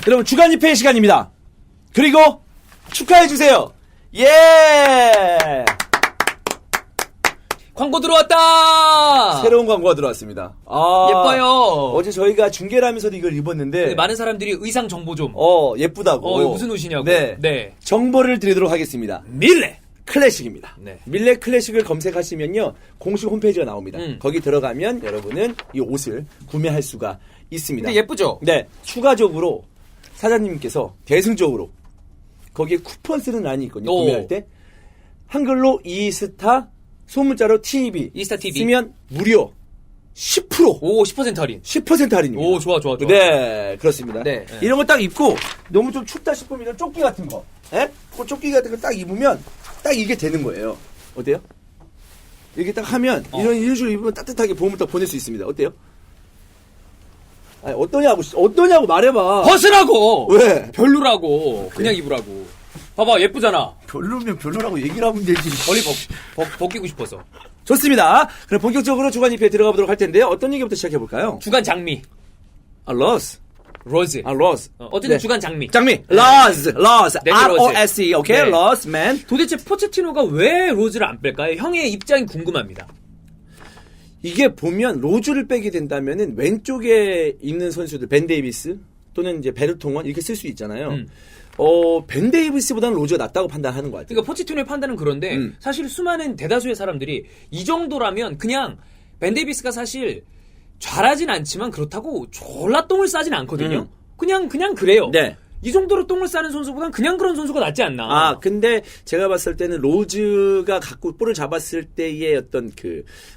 여러분 주간 집회 시간입니다. 그리고 축하해주세요. 예! 광고 들어왔다! 새로운 광고가 들어왔습니다. 예뻐요. 어제 저희가 중계를 하면서도 이걸 입었는데. 많은 사람들이 의상 정보 좀. 예쁘다고. 이거 무슨 옷이냐고. 네. 정보를 드리도록 하겠습니다. 밀레! 클래식입니다. 네. 밀레 클래식을 검색하시면요. 공식 홈페이지가 나옵니다. 거기 들어가면 여러분은 이 옷을 구매할 수가 있습니다. 근데 예쁘죠? 네. 추가적으로 사장님께서 대승적으로 거기에 쿠폰 쓰는 란이 있거든요. 구매할 때. 한글로 이스타 소문자로 TV. 이스타 TV. 쓰면 무료 10%. 오, 10% 할인. 10% 할인입니다. 오, 좋아. 네, 그렇습니다. 네. 이런 거 딱 입고 너무 좀 춥다 싶으면 이런 조끼 같은 거. 그 조끼 같은 거 딱 입으면 딱 이게 되는 거예요. 어때요? 이렇게 딱 하면 이런 식으로 입으면 따뜻하게 봄을 딱 보낼 수 있습니다. 어때요? 아니, 어떠냐고 말해봐. 벗으라고! 왜? 별로라고. 그냥 입으라고. 봐봐, 예쁘잖아. 별로면 별로라고 얘기를 하면 되지. 멀리 벗기고 싶어서. 좋습니다. 그럼 본격적으로 주간 입회에 들어가 보도록 할 텐데요. 어떤 얘기부터 시작해볼까요? 주간 장미. 로즈. 로즈. 로즈. 어쨌든 주간 장미. 로즈. 네, R-O-S-E. 오케이? 네. 로즈맨. 도대체 포체티노가 왜 로즈를 안 뺄까요? 형의 입장이 궁금합니다. 이게 보면 로즈를 빼게 된다면은 왼쪽에 있는 선수들 벤 데이비스 또는 이제 베르통원 이렇게 쓸 수 있잖아요. 벤 데이비스보다는 로즈가 낫다고 판단하는 것 같아요. 그러니까 포체티노의 판단은 그런데 사실 수많은 대다수의 사람들이 이 정도라면 그냥 벤 데이비스가 사실 잘하진 않지만 그렇다고 졸라 똥을 싸진 않거든요. 그냥 그래요. 네. 이 정도로 똥을 싸는 선수보단 그냥 그런 선수가 낫지 않나. 근데 제가 봤을 때는 로즈가 갖고 볼을 잡았을 때의 어떤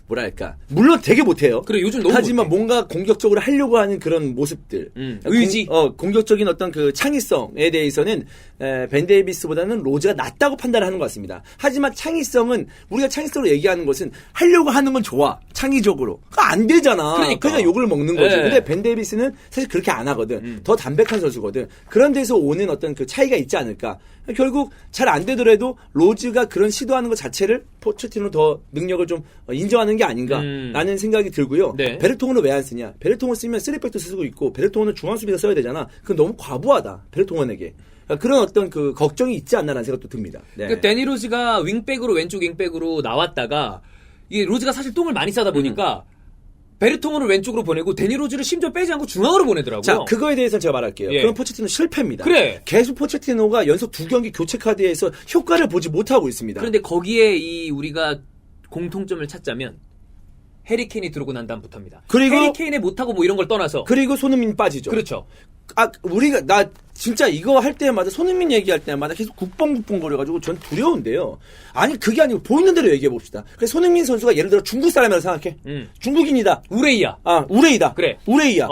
뭐랄까. 물론 되게 못해요. 그래, 요즘 너무 하지만 못해. 뭔가 공격적으로 하려고 하는 그런 모습들. 의지. 공격적인 어떤 창의성에 대해서는 벤 데이비스보다는 로즈가 낫다고 판단하는 것 같습니다. 하지만 창의성은 우리가 창의성으로 얘기하는 것은 하려고 하는 건 좋아. 창의적으로. 그거 안 되잖아. 그러니까. 그냥 욕을 먹는 거지. 네. 근데 벤 데이비스는 사실 그렇게 안 하거든. 더 담백한 선수거든. 그런 데서 오는 어떤 그 차이가 있지 않을까. 결국 잘 안 되더라도 로즈가 그런 시도하는 것 자체를 포체티노 더 능력을 좀 인정하는 게 아닌가라는 생각이 들고요. 네. 베르통원을 왜 안 쓰냐? 베르통원 쓰면 3백도 쓰고 있고 베르통원은 중앙수비가 써야 되잖아. 그건 너무 과부하다. 베르통원에게. 그런 어떤 그 걱정이 있지 않나라는 생각도 듭니다. 네. 그 데니 로즈가 윙백으로 왼쪽 윙백으로 나왔다가 이게 로즈가 사실 똥을 많이 싸다 보니까 베르통원을 왼쪽으로 보내고 데니 로즈를 심지어 빼지 않고 중앙으로 보내더라고요. 자, 그거에 대해서는 제가 말할게요. 예. 그럼 포체티노 실패입니다. 그래. 계속 포체티노가 연속 2경기 교체 카드에서 효과를 보지 못하고 있습니다. 그런데 거기에 우리가 공통점을 찾자면 해리케인이 들어오고 난 다음부터입니다. 그리고 해리케인에 못하고 뭐 이런 걸 떠나서 그리고 손흥민 빠지죠. 그렇죠. 나 진짜 이거 할 때마다 손흥민 얘기할 때마다 계속 국뽕국뽕 거려가지고 전 두려운데요. 아니 그게 아니고 보이는 대로 얘기해 봅시다. 그래서 손흥민 선수가 예를 들어 중국 사람이라고 생각해. 중국인이다. 우레이야. 우레이다. 그래. 우레이야.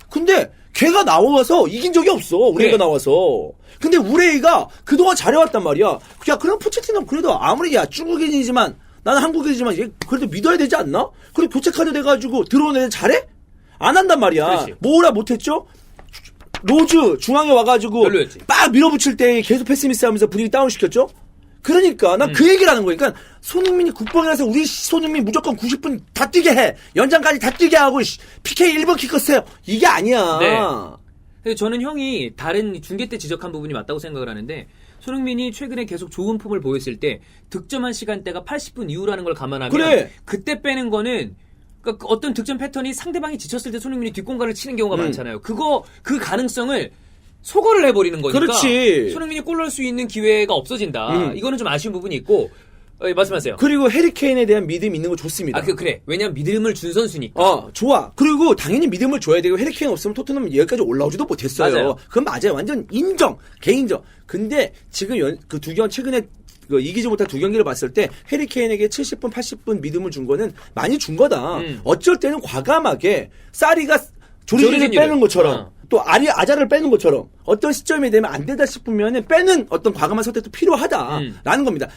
근데 걔가 나와서 이긴 적이 없어. 우레이가 그래. 나와서. 근데 우레이가 그동안 잘해왔단 말이야. 야 그럼 포체티노 그래도 아무리 중국인이지만 나는 한국인이지만 얘 그래도 믿어야 되지 않나? 그리고 교체 카드 돼가지고 들어온 애들 잘해? 안 한단 말이야. 그렇지. 뭐라 못했죠? 로즈 중앙에 와가지고 별로였지. 빡 밀어붙일 때 계속 패스미스 하면서 분위기 다운시켰죠? 그러니까 난 그 얘기를 하는 거니까 손흥민이 국뽕이라서 우리 손흥민 무조건 90분 다 뛰게 해. 연장까지 다 뛰게 하고 PK 1번 키커스해요. 이게 아니야. 네. 근데 저는 형이 다른 중계 때 지적한 부분이 맞다고 생각을 하는데 손흥민이 최근에 계속 좋은 폼을 보였을 때 득점한 시간대가 80분 이후라는 걸 감안하면 그래. 그때 빼는 거는 그러니까 어떤 득점 패턴이 상대방이 지쳤을 때 손흥민이 뒷공간을 치는 경우가 많잖아요. 그 가능성을 소거를 해버리는 거니까 그렇지. 손흥민이 골 넣을 수 있는 기회가 없어진다. 이거는 좀 아쉬운 부분이 있고 말씀하세요. 그리고 해리케인에 대한 믿음이 있는 거 좋습니다. 그래. 왜냐면 믿음을 준 선수니까. 좋아. 그리고 당연히 믿음을 줘야 되고 해리케인 없으면 토트넘은 여기까지 올라오지도 못했어요. 맞아요. 그건 맞아요. 완전 인정. 개인적. 근데 지금 그 최근에 이기지 못한 2경기를 봤을 때 해리케인에게 70분, 80분 믿음을 준 거는 많이 준 거다. 어쩔 때는 과감하게 사리가 조르기를 빼는 것처럼 또 아자를 빼는 것처럼 어떤 시점이 되면 안 되다 싶으면 빼는 어떤 과감한 선택도 필요하다라는 겁니다.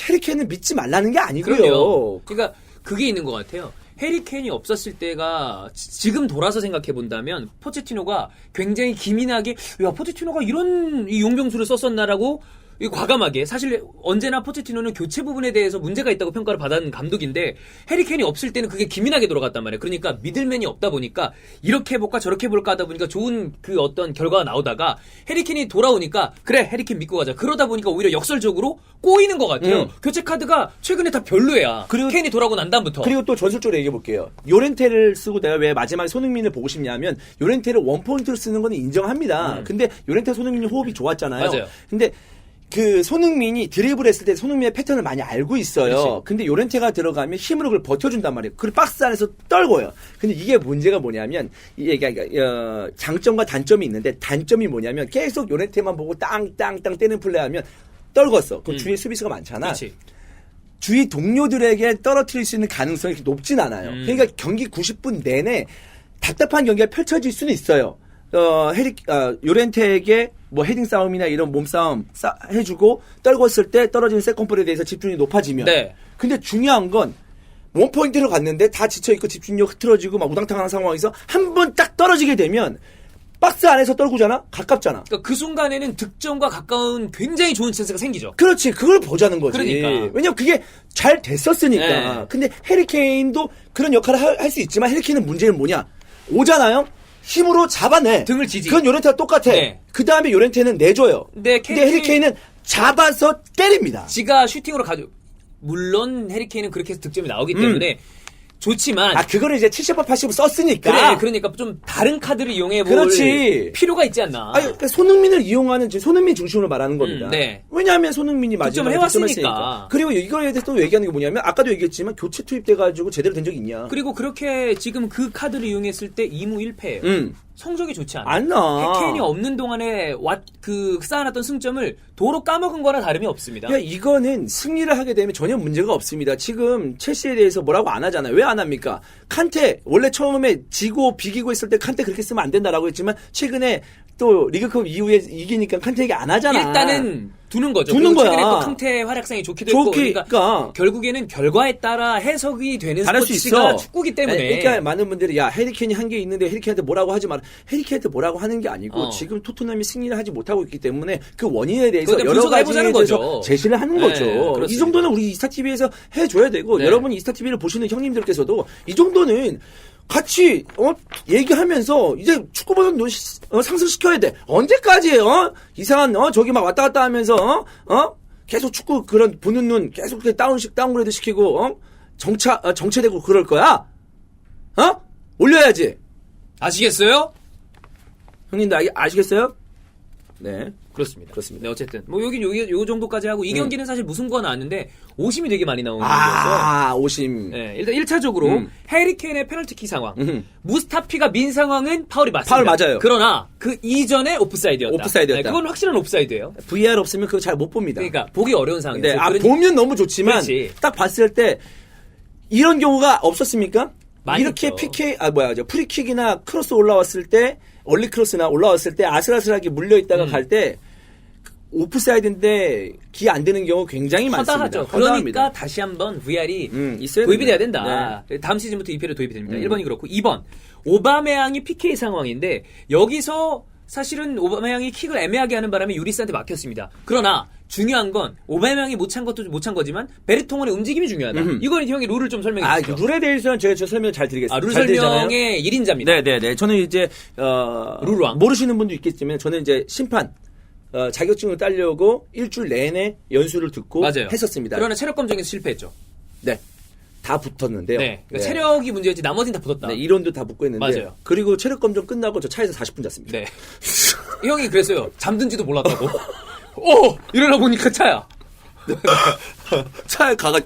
해리케인을 믿지 말라는 게 아니고요. 그럼요. 그러니까 그게 있는 것 같아요. 해리케인이 없었을 때가 지금 돌아서 생각해 본다면 포체티노가 굉장히 기민하게 포체티노가 이런 용병수를 썼었나라고 이 과감하게 사실 언제나 포체티노는 교체 부분에 대해서 문제가 있다고 평가를 받은 감독인데 해리 케인이 없을 때는 그게 기민하게 돌아갔단 말이에요. 그러니까 미들맨이 없다 보니까 이렇게 해볼까 저렇게 해볼까 하다 보니까 좋은 그 어떤 결과가 나오다가 해리 케인이 돌아오니까 그래 해리 케인 믿고 가자. 그러다 보니까 오히려 역설적으로 꼬이는 것 같아요. 교체 카드가 최근에 다 별로야. 그리고 케인이 돌아오고 난 다음부터. 그리고 또 전술적으로 얘기해 볼게요. 요렌테를 쓰고 내가 왜 마지막에 손흥민을 보고 싶냐면 요렌테를 원포인트로 쓰는 건 인정합니다. 근데 요렌테 손흥민이 호흡이 좋았잖아요. 맞아요. 근데 그 손흥민이 드리블 했을 때 손흥민의 패턴을 많이 알고 있어요. 그렇지. 근데 요렌테가 들어가면 힘으로 그걸 버텨준단 말이에요. 그걸 박스 안에서 떨궈요. 근데 이게 문제가 뭐냐면 이게 장점과 단점이 있는데 단점이 뭐냐면 계속 요렌테만 보고 땅땅땅 때는 플레이하면 떨궜어. 그 주위에 수비수가 많잖아. 그렇지. 주위 동료들에게 떨어뜨릴 수 있는 가능성이 그렇게 높진 않아요. 그러니까 경기 90분 내내 답답한 경기가 펼쳐질 수는 있어요. 요렌테에게 뭐 헤딩 싸움이나 이런 몸싸움 해주고 떨궜을 때 떨어지는 세컨볼에 대해서 집중이 높아지면. 네. 근데 중요한 건 원포인트로 갔는데 다 지쳐있고 집중력 흐트러지고 막 우당탕한 상황에서 한 번 딱 떨어지게 되면 박스 안에서 떨구잖아? 가깝잖아. 그러니까 그 순간에는 득점과 가까운 굉장히 좋은 찬스가 생기죠. 그렇지. 그걸 보자는 거지. 그러니까. 왜냐면 그게 잘 됐었으니까. 네. 근데 해리케인도 그런 역할을 할 수 있지만 해리케인은 문제는 뭐냐? 오잖아요? 힘으로 잡아내. 등을 지지. 그건 요렌테와 똑같아. 네. 그 다음에 요렌테는 내줘요. 네, 근데 해리케인은 잡아서 때립니다. 지가 슈팅으로 가져. 물론 해리케인은 그렇게 해서 득점이 나오기 때문에 좋지만 그거를 이제 70번, 80번 썼으니까. 그래, 그러니까 좀 다른 카드를 이용해 볼 그렇지. 필요가 있지 않나. 그러니까 손흥민을 이용하는 손흥민 중심으로 말하는 겁니다. 네. 왜냐하면 손흥민이 득점을 마지막에 해왔으니까. 득점했으니까. 그리고 이거에 대해서 또 얘기하는 게 뭐냐면 아까도 얘기했지만 교체 투입돼가지고 제대로 된 적이 있냐. 그리고 그렇게 지금 그 카드를 이용했을 때 2무 1패예요. 성적이 좋지 않아. 안 나. 해켄이 없는 동안에 쌓아놨던 승점을 도로 까먹은 거나 다름이 없습니다. 야, 이거는 승리를 하게 되면 전혀 문제가 없습니다. 지금 첼시에 대해서 뭐라고 안 하잖아요. 왜 안 합니까? 칸테 원래 처음에 지고 비기고 있을 때 칸테 그렇게 쓰면 안 된다라고 했지만 최근에 또 리그컵 이후에 이기니까 칸테 얘기 안 하잖아. 일단은 두는 거죠. 두는 거야. 최근에 또 칸테의 활약상이 좋기도 했고 그러니까 결국에는 결과에 따라 해석이 되는 잘할 수 스포츠가 있어. 축구기 때문에. 그러니까 많은 분들이 야 해리케인이 한 게 있는데 해리케인한테 뭐라고 하지 마라. 해리케인한테 뭐라고 하는 게 아니고 지금 토트넘이 승리를 하지 못하고 있기 때문에 그 원인에 대해서 여러 가지에 대해서 제시를 하는 거죠. 그렇습니다. 이 정도는 우리 이스타TV에서 해줘야 되고 네. 여러분이 이스타TV를 보시는 형님들께서도 이 정도는 같이 얘기하면서 이제 축구 버전 상승시켜야 돼. 언제까지 이상한 저기 막 왔다 갔다 하면서 계속 축구 그런 보는 눈 계속 그렇게 다운그레이드 시키고 정체되고 그럴 거야? 올려야지. 아시겠어요? 형님들 아시겠어요? 네. 그렇습니다. 네, 어쨌든 요 정도까지 하고 이 경기는 사실 무승부가 나왔는데 오심이 되게 많이 나오는 경기였어요. 오심. 네, 일단 1차적으로 해리케인의 페널티킥 상황. 무스타피가 민 상황은 파울이 맞습니다. 파울 맞아요. 그러나 그 이전에 오프사이드였다. 오프사이드였다. 네, 그건 확실한 오프사이드예요. VAR 없으면 그거 잘 못 봅니다. 그러니까 보기 어려운 상황이에요. 네, 보면 너무 좋지만 그렇지. 딱 봤을 때 이런 경우가 없었습니까? 많이 이렇게 있죠. PK 프리킥이나 크로스 올라왔을 때 얼리 크로스나 올라왔을 때 아슬아슬하게 물려 있다가 갈 때 오프사이드인데 기 안 되는 경우 굉장히 많습니다. 허다하죠. 그러니까 다시 한번 VR이 도입이 돼야 된다. 네. 다음 시즌부터 2패로 도입이 됩니다. 1번이 그렇고 2번 오바메양이 PK 상황인데 여기서 사실은 오바메양이 킥을 애매하게 하는 바람에 유리스한테 막혔습니다. 그러나 중요한 건 오바메양이 못 찬 것도 못 찬 거지만 베르통원의 움직임이 중요하다. 이건 형이 룰을 좀 설명해 주시죠. 그 룰에 대해서는 제가 설명 잘 드리겠습니다. 룰 설명의 1인자입니다. 네네네. 저는 이제 룰왕. 모르시는 분도 있겠지만 저는 이제 심판 자격증을 따려고 일주일 내내 연수를 듣고 맞아요. 했었습니다. 그러나 체력 검정에서 실패했죠. 네. 다 붙었는데요. 네. 그러니까 체력이 문제였지 나머지는 다 붙었다. 네, 이론도 다 붙고 했는데. 맞아요. 그리고 체력 검정 끝나고 저 차에서 40분 잤습니다. 네. 형이 그랬어요. 잠든지도 몰랐다고. 일어나 보니까 차야. 차에 가가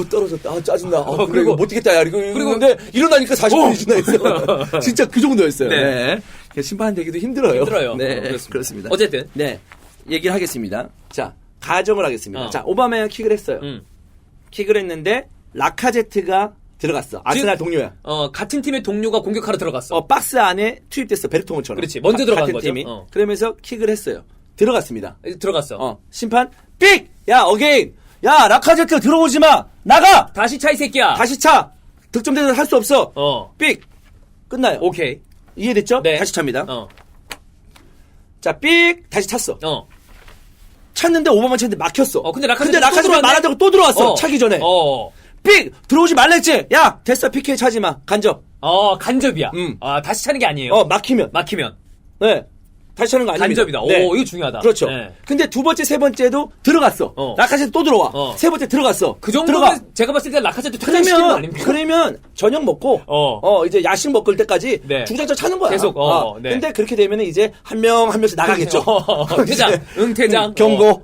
떨어졌다. 짜증나. 그리고 그리고 못 뛰겠다. 야. 그리고 일어나니까 40분이 지나있어. 진짜 그 정도였어요. 네. 심판 되기도 힘들어요. 네. 그렇습니다. 그렇습니다. 어쨌든. 네. 얘기를 하겠습니다. 자, 가정을 하겠습니다. 자, 오바메양 킥을 했어요. 킥을 했는데 라카제트가 들어갔어. 아스날 동료야. 같은 팀의 동료가 공격하러 들어갔어. 박스 안에 투입됐어. 베르통원처럼. 그렇지. 먼저 들어간 같은 거죠. 팀이. 그러면서 킥을 했어요. 들어갔습니다. 들어갔어. 심판 삑! 야, 어게인. 야, 라카제트 들어오지 마. 나가. 다시 차 이 새끼야. 다시 차. 득점대는 할 수 없어. 삑. 끝나요. 오케이. 이해됐죠? 네. 다시 찹니다. 자, 삑. 다시 찼어. 찼는데 오바마 찼는데 막혔어. 근데 라카제트 말하자고 또 들어왔어. 차기 전에. 어. 삑! 들어오지 말랬지? 야! 됐어. PK 차지 마. 간접. 간접이야. 다시 차는 게 아니에요. 막히면. 네. 다시 차는 거 아닙니다. 간접이다. 네. 이거 중요하다. 그렇죠. 네. 근데 두 번째, 세 번째도 들어갔어. 라카제트 또 들어와. 세 번째 들어갔어. 그 정도면 제가 봤을 때 라카제트 퇴장시키는 거 아닙니까? 그러면 저녁 먹고, 이제 야식 먹을 때까지 네. 주장전 차는 거야. 계속, 네. 근데 그렇게 되면 이제 한 명씩 나가겠죠. 퇴장, 퇴장. 경고,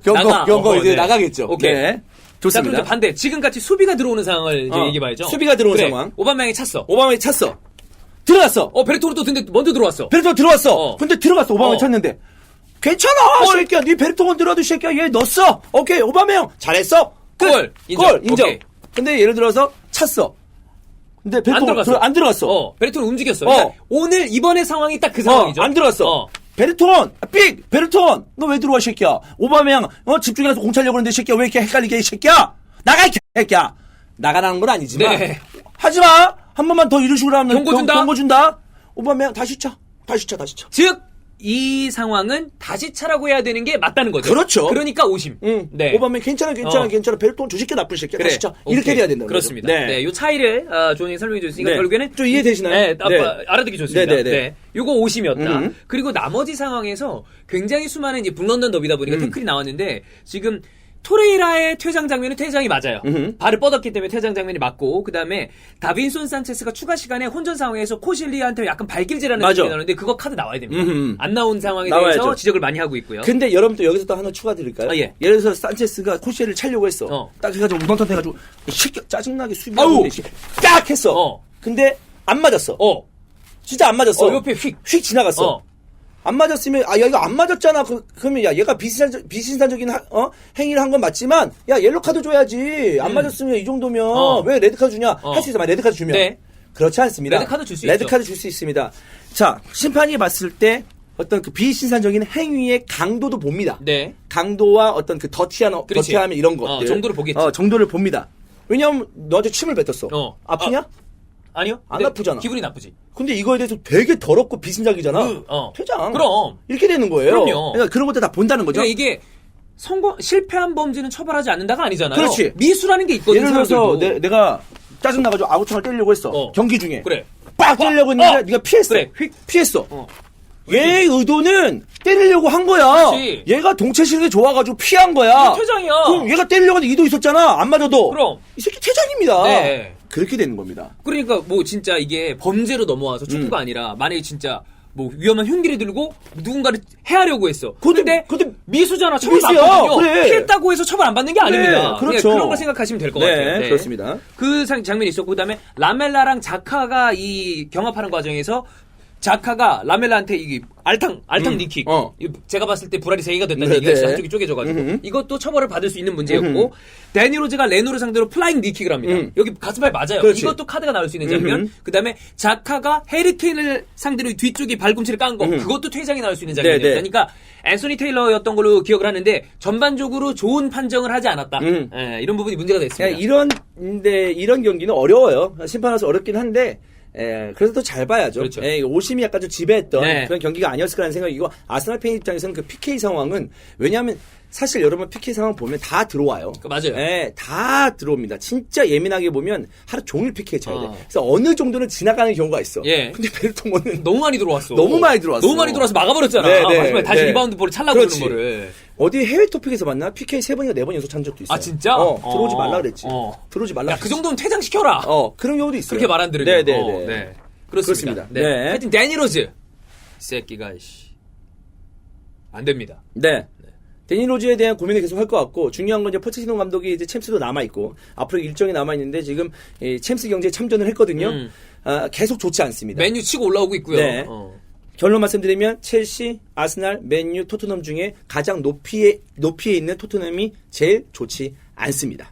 이제 네. 나가겠죠. 오케이. 네. 자, 좋습니다. 그럼 이제 반대. 지금같이 수비가 들어오는 상황을 이제 얘기해봐야죠. 수비가 들어오는 상황. 오바마양이 찼어. 오바마이 찼어. 들어갔어. 베르토르도 근데 먼저 들어왔어. 베르토 들어왔어. 근데 들어갔어. 오바마 찼는데. 괜찮아. 새끼야. 네 베르토건 들어와도 새끼야. 얘 넣었어. 오케이. 오바마형 잘했어. 골. 인정. 오케이. 근데 예를 들어서 찼어. 근데 베르토건 안 들어갔어. 베르토는 움직였어. 그러니까 오늘 이번의 상황이 딱 그 상황이죠. 안 들어갔어. 베르톤! 삑! 베르톤! 너 왜 들어와, 이 새끼야? 오바마양, 집중해서 공 차려고 하는데, 이 새끼야. 왜 이렇게 헷갈리게, 이 새끼야? 나가, 이 새끼야! 나가라는 건 아니지만. 네. 하지 마! 한 번만 더 이런 식으로 하면. 경고 준다? 오바마양, 다시 차. 즉, 이 상황은 다시 차라고 해야 되는 게 맞다는 거죠. 그렇죠. 그러니까 오심. 네. 오바마양 괜찮아. 베르톤 저 새끼 나쁜 새끼야. 다시 차. 이렇게 돼야 된다는 거죠. 그렇습니다. 네. 요 차이를, 조은이 설명해 주셨으니까 결국에는. 좀 이해되시나요? 네. 알아듣기 좋습니다. 네. 요거 오심이었다. 그리고 나머지 상황에서 굉장히 수많은 이제 북런던 더비다 보니까 태클이 나왔는데, 지금 토레이라의 퇴장 장면은 퇴장이 맞아요. 발을 뻗었기 때문에 퇴장 장면이 맞고, 그 다음에 다빈손 산체스가 추가 시간에 혼전 상황에서 코실리한테 약간 발길질하는 느낌이 나오는데 그거 카드 나와야 됩니다. 안 나온 상황에 나와야죠. 대해서 지적을 많이 하고 있고요. 근데 여러분 또 여기서 또 하나 추가드릴까요? 예. 예를 들어서 산체스가 코시엘을 차려고 했어. 딱 해가지고 우당탕 해가지고 새끼 짜증나게 수비하고 딱 했어. 근데 안 맞았어. 진짜 안 맞았어. 옆에 휙 지나갔어. 안 맞았으면 이거 안 맞았잖아. 그러면 얘가 비신산적인 행위를 한 건 맞지만 옐로 카드 줘야지. 안 맞았으면 이 정도면 왜 레드 카드 주냐? 할 수 있어. 레드 카드 주면. 네. 그렇지 않습니다. 레드 카드 줄 수 있죠. 레드 카드 줄 수 있습니다. 자, 심판이 봤을 때 어떤 그 비신산적인 행위의 강도도 봅니다. 네. 강도와 어떤 그 더티함 이런 것들. 정도를 보겠지. 정도를 봅니다. 왜냐면 너한테 침을 뱉었어. 아프냐? 아니요. 안 아프잖아. 기분이 나쁘지. 근데 이거에 대해서 되게 더럽고 비신작이잖아. 퇴장. 그럼. 이렇게 되는 거예요. 그럼요. 그러니까 그런 것들 다 본다는 거죠. 그러니까 이게 실패한 범죄는 처벌하지 않는다가 아니잖아요. 그렇지. 미수라는 게 있거든. 예를 들어서 내가 짜증나가지고 아구창을 때리려고 했어. 경기 중에. 그래. 빡 때리려고 했는데 네가 피했어. 그래. 피했어. 얘의 의도는 때리려고 한 거야. 그렇지. 얘가 동체실이 좋아가지고 피한 거야. 퇴장이야. 그럼 얘가 때리려고 하는 의도 있었잖아. 안 맞아도. 그럼. 이 새끼 퇴장입니다. 네. 그렇게 되는 겁니다. 그러니까 뭐 진짜 이게 범죄로 넘어와서 축구가 아니라 만약에 진짜 뭐 위험한 흉기를 들고 누군가를 해하려고 했어. 근데 미수잖아. 처벌 받거든요. 그래. 피했다고 해서 처벌 안 받는 게 아닙니다. 그렇죠. 그런 걸 생각하시면 될 것 같아요. 네, 그렇습니다. 그 장면이 있었고 그다음에 라멜라랑 자카가 이 경합하는 과정에서 자카가 라멜라한테 이게 알탕 니킥. 제가 봤을 때 불알이 3개가 됐다는 얘기가 진짜 한쪽이 쪼개져가지고 이것도 처벌을 받을 수 있는 문제였고 데니 로즈가 레노를 상대로 플라잉 니킥을 합니다. 여기 가슴팔 맞아요. 그렇지. 이것도 카드가 나올 수 있는 장면. 그 다음에 자카가 해리케인을 상대로 뒤쪽에 발꿈치를 깐 거. 그것도 퇴장이 나올 수 있는 장면이에요. 그러니까 앤소니 테일러였던 걸로 기억을 하는데 전반적으로 좋은 판정을 하지 않았다. 이런 부분이 문제가 됐습니다. 이런 경기는 어려워요. 심판으로서 어렵긴 한데 그래서 더 잘 봐야죠. 그렇죠. 오심이 약간 좀 지배했던 그런 경기가 아니었을까라는 생각이고 아스날 팬 입장에서는 그 PK 상황은 왜냐하면 사실 여러분 PK 상황 보면 다 들어와요. 맞아요. 다 들어옵니다. 진짜 예민하게 보면 하루 종일 PK 쳐야 돼. 그래서 어느 정도는 지나가는 경우가 있어. 근데 베르통원은 너무 많이 들어왔어. 너무 많이 들어와서 막아버렸잖아. 마지막에 다시 리바운드 볼을 찰라고 그러는 거를. 어디 해외 토픽에서 만나 PK 3번인가 4번 연속 찬 적도 있어. 아 진짜? 들어오지 말라 그랬지. 들어오지 말라. 야, 그 정도는 퇴장시켜라. 그런 경우도 있어요. 그렇게 말 안 들으면. 네. 그렇습니다. 네. 하여튼 데니 로즈 이 새끼가 안 됩니다. 네. 데니 로즈에 대한 고민을 계속 할 것 같고 중요한 건 이제 포체티노 감독이 이제 챔스도 남아 있고 앞으로 일정이 남아 있는데 지금 챔스 경기에 참전을 했거든요. 계속 좋지 않습니다. 맨유 치고 올라오고 있고요. 네. 결론 말씀드리면 첼시, 아스날, 맨유, 토트넘 중에 가장 높이에 있는 토트넘이 제일 좋지 않습니다.